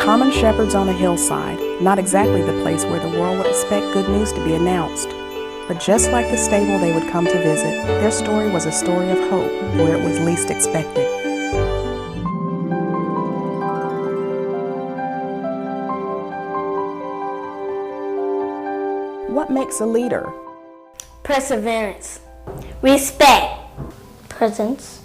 common shepherds on a hillside, not exactly the place where the world would expect good news to be announced. But just like the stable they would come to visit, their story was a story of hope where it was least expected. What makes a leader? Perseverance, respect, presence.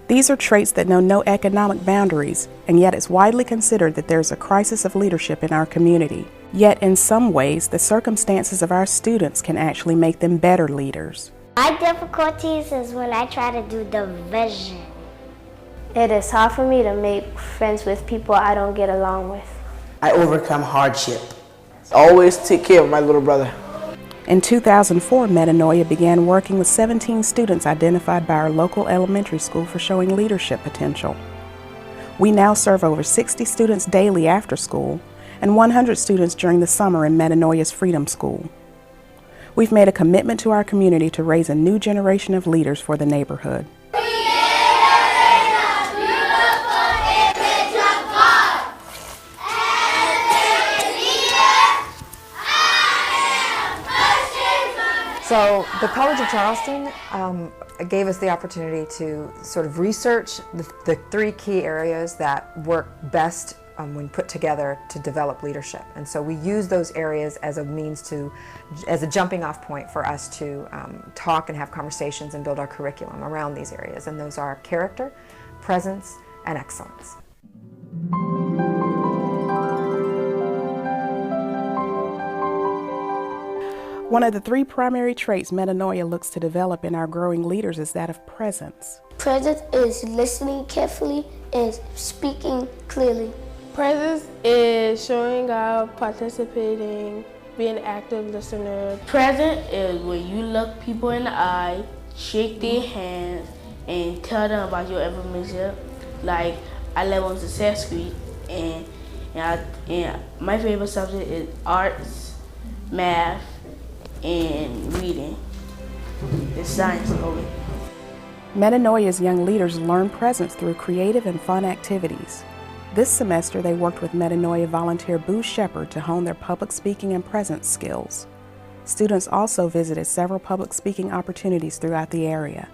These are traits that know no economic boundaries, and yet it's widely considered that there's a crisis of leadership in our community. Yet in some ways, the circumstances of our students can actually make them better leaders. My difficulties is when I try to do division. It is hard for me to make friends with people I don't get along with. I overcome hardship. I always take care of my little brother. In 2004, Metanoia began working with 17 students identified by our local elementary school for showing leadership potential. We now serve over 60 students daily after school and 100 students during the summer in Metanoia's Freedom School. We've made a commitment to our community to raise a new generation of leaders for the neighborhood. So the College of Charleston gave us the opportunity to sort of research the three key areas that work best when put together to develop leadership. And so we use those areas as a means as a jumping off point for us to talk and have conversations and build our curriculum around these areas. And those are character, presence, and excellence. One of the three primary traits Metanoia looks to develop in our growing leaders is that of presence. Presence is listening carefully and speaking clearly. Presence is showing up, participating, being an active listener. Present is when you look people in the eye, shake their hands, and tell them about your information. Like, I live on Success Street, and my favorite subject is arts, math, and reading. It's science of it. Metanoia's young leaders learn presence through creative and fun activities. This semester, they worked with Metanoia volunteer Boo Shepherd to hone their public speaking and presence skills. Students also visited several public speaking opportunities throughout the area.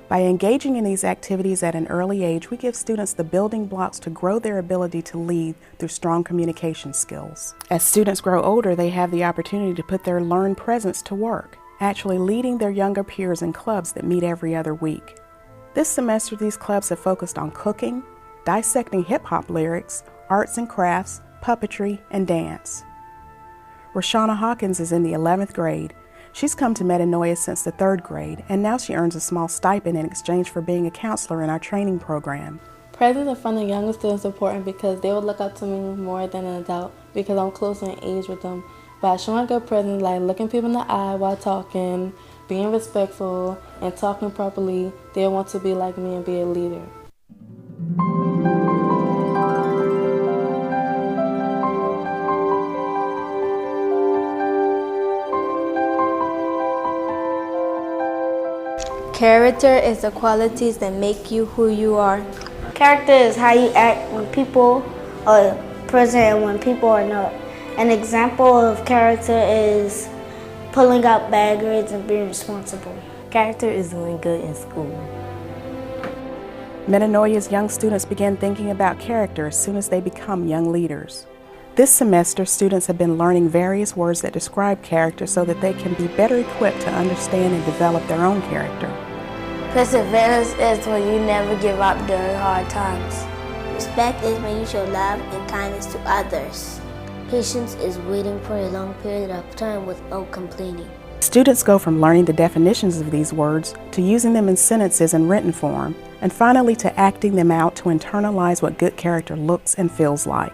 By engaging in these activities at an early age, we give students the building blocks to grow their ability to lead through strong communication skills. As students grow older, they have the opportunity to put their learned presence to work, actually leading their younger peers in clubs that meet every other week. This semester, these clubs have focused on cooking, dissecting hip-hop lyrics, arts and crafts, puppetry, and dance. Rashana Hawkins is in the 11th grade. She's come to Metanoia since the 3rd grade, and now she earns a small stipend in exchange for being a counselor in our training program. Presence in front of younger students is important because they will look up to me more than an adult because I'm closer in age with them. By showing good presence, like looking people in the eye while talking, being respectful, and talking properly, they'll want to be like me and be a leader. Character is the qualities that make you who you are. Character is how you act when people are present and when people are not. An example of character is pulling out bad grades and being responsible. Character is doing good in school. Metanoia's young students begin thinking about character as soon as they become young leaders. This semester, students have been learning various words that describe character so that they can be better equipped to understand and develop their own character. Perseverance is when you never give up during hard times. Respect is when you show love and kindness to others. Patience is waiting for a long period of time without complaining. Students go from learning the definitions of these words to using them in sentences in written form, and finally to acting them out to internalize what good character looks and feels like.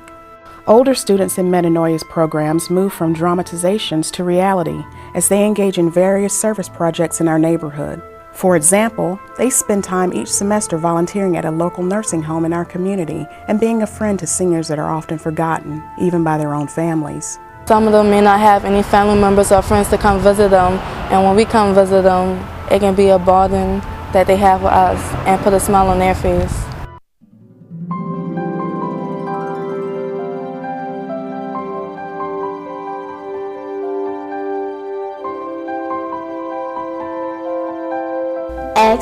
Older students in Metanoia's programs move from dramatizations to reality as they engage in various service projects in our neighborhood. For example, they spend time each semester volunteering at a local nursing home in our community and being a friend to seniors that are often forgotten, even by their own families. Some of them may not have any family members or friends to come visit them, and when we come visit them, it can be a bonding that they have with us and put a smile on their face.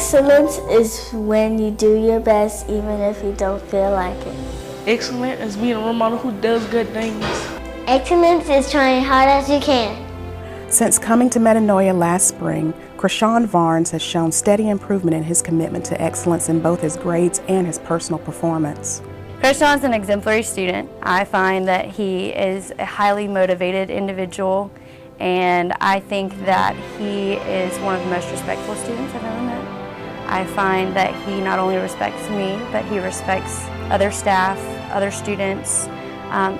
Excellence is when you do your best even if you don't feel like it. Excellent is being a role model who does good things. Excellence is trying hard as you can. Since coming to Metanoia last spring, Krishan Varnes has shown steady improvement in his commitment to excellence in both his grades and his personal performance. Krishan's an exemplary student. I find that he is a highly motivated individual, and I think that he is one of the most respectful students I've ever met. I find that he not only respects me, but he respects other staff, other students,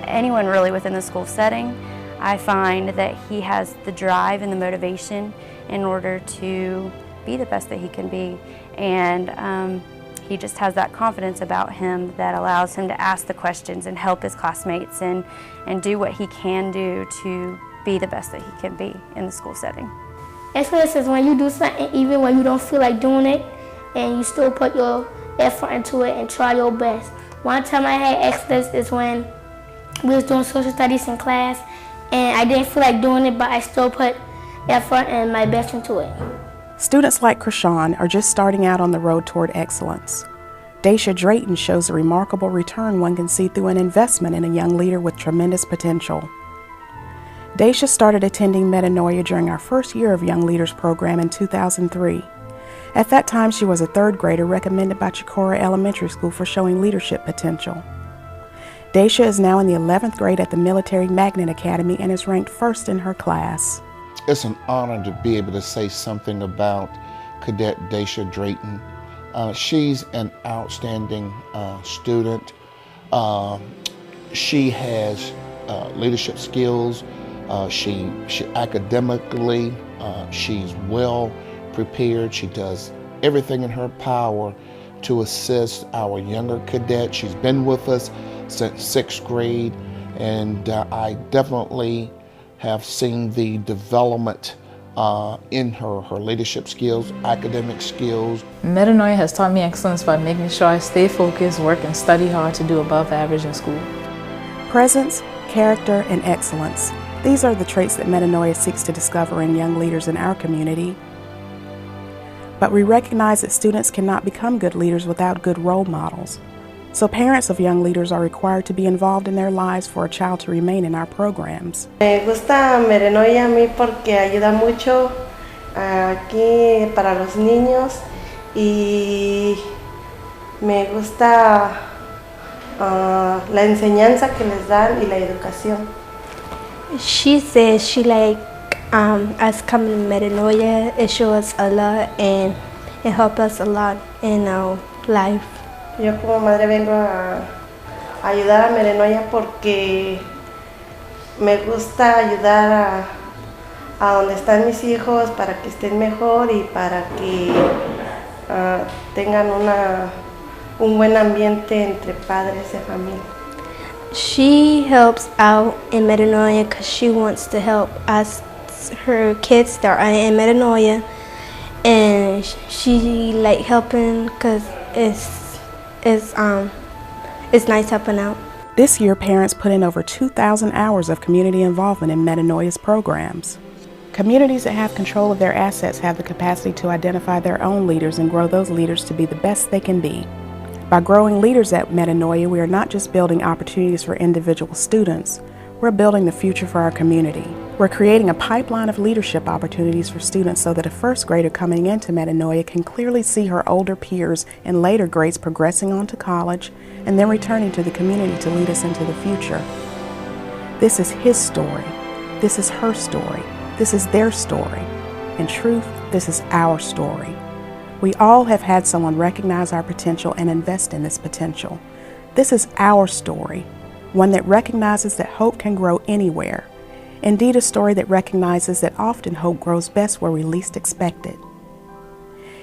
anyone really within the school setting. I find that he has the drive and the motivation in order to be the best that he can be. And he just has that confidence about him that allows him to ask the questions and help his classmates and do what he can do to be the best that he can be in the school setting. Excellence is when you do something even when you don't feel like doing it and you still put your effort into it and try your best. One time I had excellence is when we was doing social studies in class and I didn't feel like doing it, but I still put effort and my best into it. Students like Krishan are just starting out on the road toward excellence. Daisha Drayton shows a remarkable return one can see through an investment in a young leader with tremendous potential. Daisha started attending Metanoia during our first year of Young Leaders program in 2003. At that time, she was a third grader recommended by Chicora Elementary School for showing leadership potential. Daisha is now in the 11th grade at the Military Magnet Academy and is ranked first in her class. It's an honor to be able to say something about Cadet Daisha Drayton. She's an outstanding student. She has leadership skills. She academically, she's well prepared. She does everything in her power to assist our younger cadets. She's been with us since 6th grade, and I definitely have seen the development in her leadership skills, academic skills. Metanoia has taught me excellence by making sure I stay focused, work, and study hard to do above average in school. Presence, character, and excellence. These are the traits that Metanoia seeks to discover in young leaders in our community. But we recognize that students cannot become good leaders without good role models. So parents of young leaders are required to be involved in their lives for a child to remain in our programs. Me gusta Metanoia a mí porque ayuda mucho aquí para los niños y me gusta la enseñanza que les dan y la educación. She says she like us coming to Metanoia. It shows us a lot and it helps us a lot in our life. Yo como madre vengo a ayudar a Metanoia porque me gusta ayudar a donde están mis hijos para que estén mejor y para que tengan un buen ambiente entre padres y familia. She helps out in Metanoia because she wants to help us, her kids that are in Metanoia, and she like helping because it's nice helping out. This year, parents put in over 2,000 hours of community involvement in Metanoia's programs. Communities that have control of their assets have the capacity to identify their own leaders and grow those leaders to be the best they can be. By growing leaders at Metanoia, we are not just building opportunities for individual students, we're building the future for our community. We're creating a pipeline of leadership opportunities for students so that a first grader coming into Metanoia can clearly see her older peers in later grades progressing on to college and then returning to the community to lead us into the future. This is his story. This is her story. This is their story. In truth, this is our story. We all have had someone recognize our potential and invest in this potential. This is our story, one that recognizes that hope can grow anywhere. Indeed, a story that recognizes that often hope grows best where we least expect it.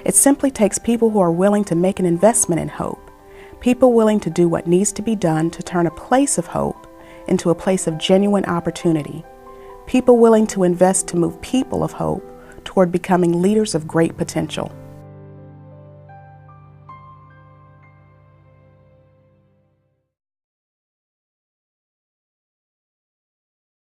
It simply takes people who are willing to make an investment in hope, people willing to do what needs to be done to turn a place of hope into a place of genuine opportunity, people willing to invest to move people of hope toward becoming leaders of great potential.